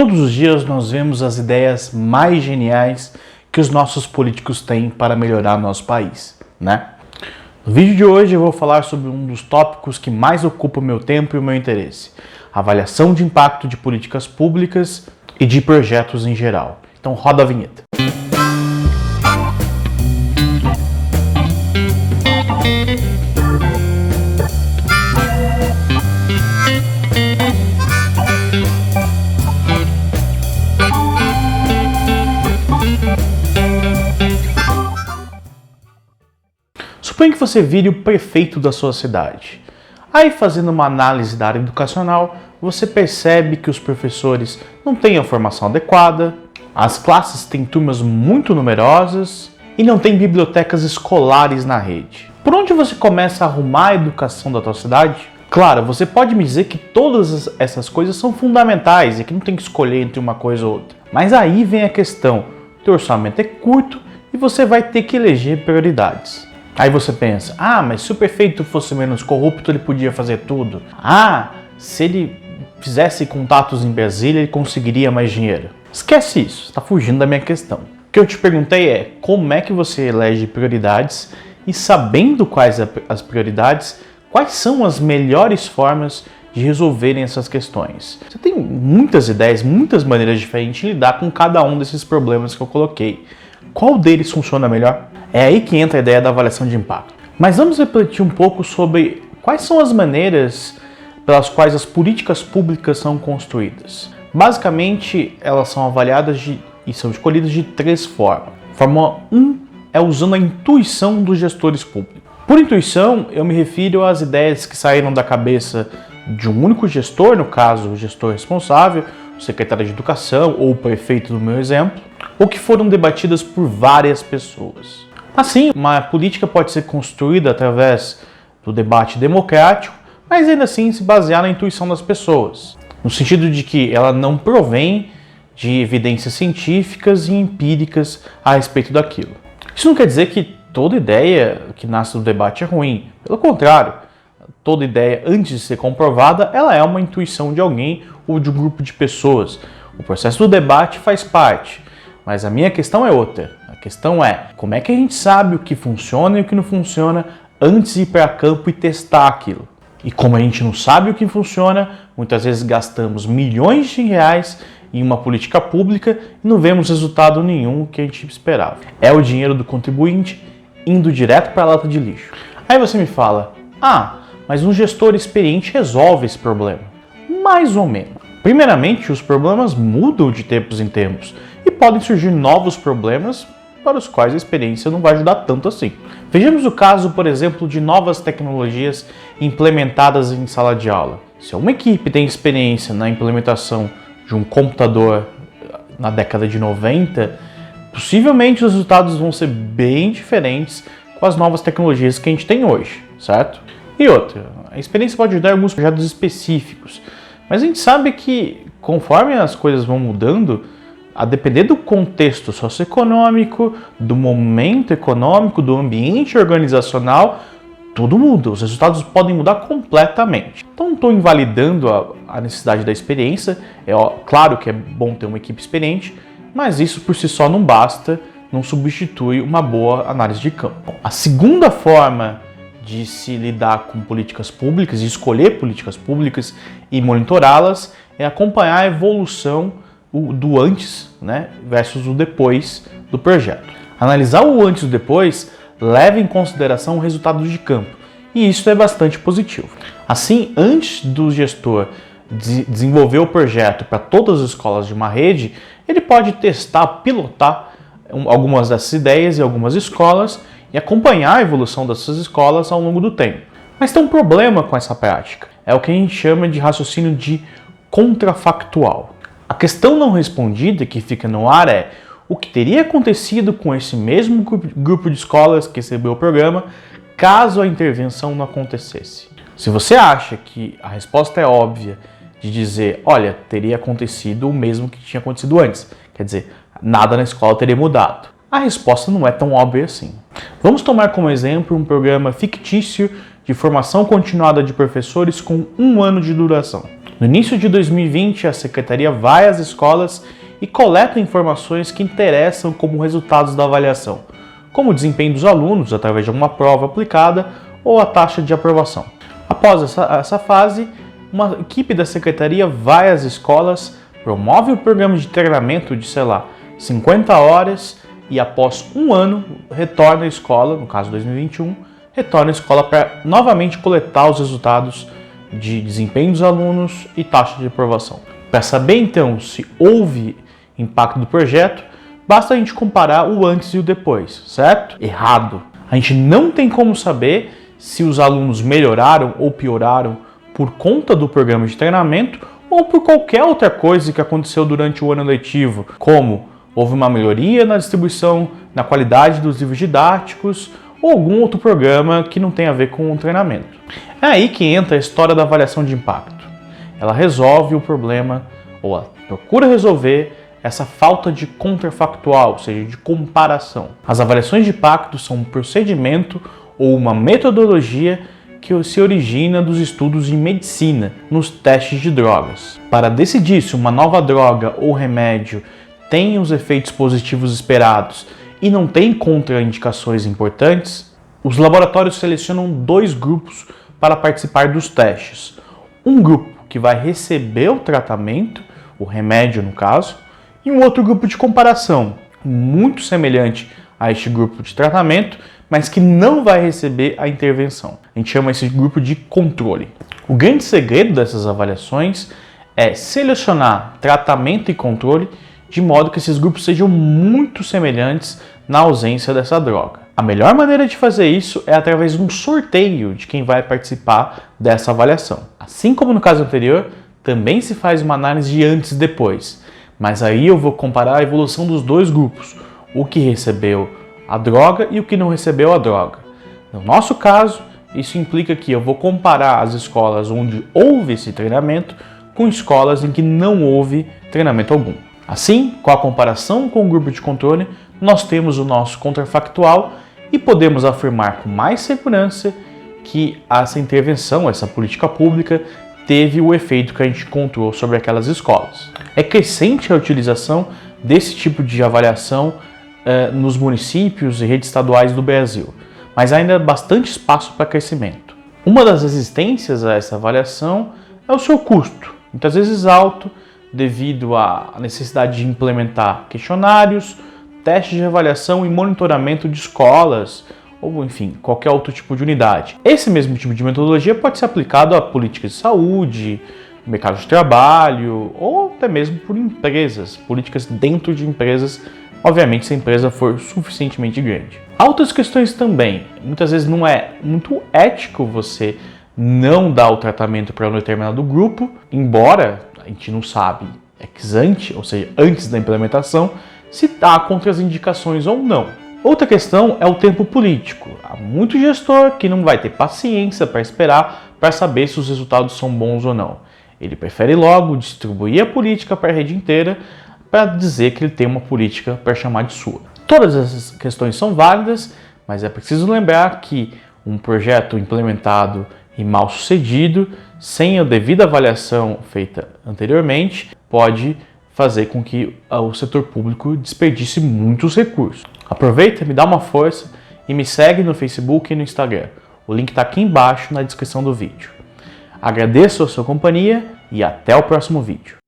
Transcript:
Todos os dias nós vemos as ideias mais geniais que os nossos políticos têm para melhorar nosso país, né? No vídeo de hoje eu vou falar sobre um dos tópicos que mais ocupa o meu tempo e o meu interesse: a avaliação de impacto de políticas públicas e de projetos em geral. Então roda a vinheta. Suponha que você vire o prefeito da sua cidade. Aí, fazendo uma análise da área educacional, você percebe que os professores não têm a formação adequada, as classes têm turmas muito numerosas e não tem bibliotecas escolares na rede. Por onde você começa a arrumar a educação da tua cidade? Claro, você pode me dizer que todas essas coisas são fundamentais e que não tem que escolher entre uma coisa ou outra. Mas aí vem a questão: teu orçamento é curto e você vai ter que eleger prioridades. Aí você pensa: mas se o prefeito fosse menos corrupto, ele podia fazer tudo. Se ele fizesse contatos em Brasília, ele conseguiria mais dinheiro. Esquece isso, está fugindo da minha questão. O que eu te perguntei é: como é que você elege prioridades e, sabendo quais as prioridades, quais são as melhores formas de resolverem essas questões? Você tem muitas ideias, muitas maneiras diferentes de lidar com cada um desses problemas que eu coloquei. Qual deles funciona melhor? É aí que entra a ideia da avaliação de impacto. Mas vamos refletir um pouco sobre quais são as maneiras pelas quais as políticas públicas são construídas. Basicamente, elas são avaliadas e são escolhidas de três formas. Forma 1 é usando a intuição dos gestores públicos. Por intuição, eu me refiro às ideias que saíram da cabeça de um único gestor, no caso, o gestor responsável, o secretário de educação ou o prefeito, no meu exemplo, ou que foram debatidas por várias pessoas. Assim, uma política pode ser construída através do debate democrático, mas ainda assim se basear na intuição das pessoas, no sentido de que ela não provém de evidências científicas e empíricas a respeito daquilo. Isso não quer dizer que toda ideia que nasce do debate é ruim. Pelo contrário, toda ideia, antes de ser comprovada, ela é uma intuição de alguém ou de um grupo de pessoas. O processo do debate faz parte, mas a minha questão é outra. A questão é: como é que a gente sabe o que funciona e o que não funciona antes de ir para campo e testar aquilo? E como a gente não sabe o que funciona, muitas vezes gastamos milhões de reais em uma política pública e não vemos resultado nenhum que a gente esperava. É o dinheiro do contribuinte indo direto para a lata de lixo. Aí você me fala: mas um gestor experiente resolve esse problema. Mais ou menos. Primeiramente, os problemas mudam de tempos em tempos e podem surgir novos problemas para os quais a experiência não vai ajudar tanto assim. Vejamos o caso, por exemplo, de novas tecnologias implementadas em sala de aula. Se uma equipe tem experiência na implementação de um computador na década de 90, possivelmente os resultados vão ser bem diferentes com as novas tecnologias que a gente tem hoje, certo? E outra, a experiência pode ajudar em alguns projetos específicos, mas a gente sabe que conforme as coisas vão mudando, a depender do contexto socioeconômico, do momento econômico, do ambiente organizacional, tudo muda, os resultados podem mudar completamente. Então não estou invalidando a necessidade da experiência, claro que é bom ter uma equipe experiente, mas isso por si só não basta, não substitui uma boa análise de campo. A segunda forma de se lidar com políticas públicas, de escolher políticas públicas e monitorá-las, é acompanhar a evolução do antes, versus o depois do projeto. Analisar o antes e o depois leva em consideração o resultado de campo, e isso é bastante positivo. Assim, antes do gestor desenvolver o projeto para todas as escolas de uma rede, ele pode testar, pilotar algumas dessas ideias em algumas escolas e acompanhar a evolução dessas escolas ao longo do tempo. Mas tem um problema com essa prática, é o que a gente chama de raciocínio de contrafactual. A questão não respondida que fica no ar é: o que teria acontecido com esse mesmo grupo de escolas que recebeu o programa caso a intervenção não acontecesse? Se você acha que a resposta é óbvia de dizer: olha, teria acontecido o mesmo que tinha acontecido antes, quer dizer, nada na escola teria mudado, a resposta não é tão óbvia assim. Vamos tomar como exemplo um programa fictício de formação continuada de professores com 1 ano de duração. No início de 2020, a Secretaria vai às escolas e coleta informações que interessam como resultados da avaliação, como o desempenho dos alunos através de uma prova aplicada ou a taxa de aprovação. Após essa fase, uma equipe da Secretaria vai às escolas, promove um programa de treinamento de, 50 horas e após um ano retorna à escola, no caso 2021, retorna à escola para novamente coletar os resultados de desempenho dos alunos e taxa de aprovação. Para saber então se houve impacto do projeto, basta a gente comparar o antes e o depois, certo? Errado. A gente não tem como saber se os alunos melhoraram ou pioraram por conta do programa de treinamento ou por qualquer outra coisa que aconteceu durante o ano letivo, como houve uma melhoria na distribuição, na qualidade dos livros didáticos ou algum outro programa que não tem a ver com o treinamento. É aí que entra a história da avaliação de impacto. Ela resolve o problema, ou ela procura resolver essa falta de contrafactual, ou seja, de comparação. As avaliações de impacto são um procedimento ou uma metodologia que se origina dos estudos em medicina, nos testes de drogas. Para decidir se uma nova droga ou remédio tem os efeitos positivos esperados e não tem contraindicações importantes, os laboratórios selecionam 2 grupos para participar dos testes. Um grupo que vai receber o tratamento, o remédio no caso, e um outro grupo de comparação, muito semelhante a este grupo de tratamento, mas que não vai receber a intervenção. A gente chama esse grupo de controle. O grande segredo dessas avaliações é selecionar tratamento e controle de modo que esses grupos sejam muito semelhantes na ausência dessa droga. A melhor maneira de fazer isso é através de um sorteio de quem vai participar dessa avaliação. Assim como no caso anterior, também se faz uma análise de antes e depois, mas aí eu vou comparar a evolução dos 2 grupos, o que recebeu a droga e o que não recebeu a droga. No nosso caso, isso implica que eu vou comparar as escolas onde houve esse treinamento com escolas em que não houve treinamento algum. Assim, com a comparação com o grupo de controle, nós temos o nosso contrafactual e podemos afirmar com mais segurança que essa intervenção, essa política pública, teve o efeito que a gente encontrou sobre aquelas escolas. É crescente a utilização desse tipo de avaliação nos municípios e redes estaduais do Brasil, mas ainda há bastante espaço para crescimento. Uma das resistências a essa avaliação é o seu custo, muitas vezes alto, devido à necessidade de implementar questionários, testes de avaliação e monitoramento de escolas, ou enfim, qualquer outro tipo de unidade. Esse mesmo tipo de metodologia pode ser aplicado a políticas de saúde, mercado de trabalho, ou até mesmo por empresas, políticas dentro de empresas, obviamente se a empresa for suficientemente grande. Há outras questões também. Muitas vezes não é muito ético você não dar o tratamento para um determinado grupo, embora a gente não sabe ex ante, ou seja, antes da implementação, se há contraindicações ou não. Outra questão é o tempo político. Há muito gestor que não vai ter paciência para esperar para saber se os resultados são bons ou não. Ele prefere logo distribuir a política para a rede inteira para dizer que ele tem uma política para chamar de sua. Todas essas questões são válidas, mas é preciso lembrar que um projeto implementado e mal sucedido, sem a devida avaliação feita anteriormente, pode fazer com que o setor público desperdice muitos recursos. Aproveita, me dá uma força e me segue no Facebook e no Instagram. O link está aqui embaixo na descrição do vídeo. Agradeço a sua companhia e até o próximo vídeo.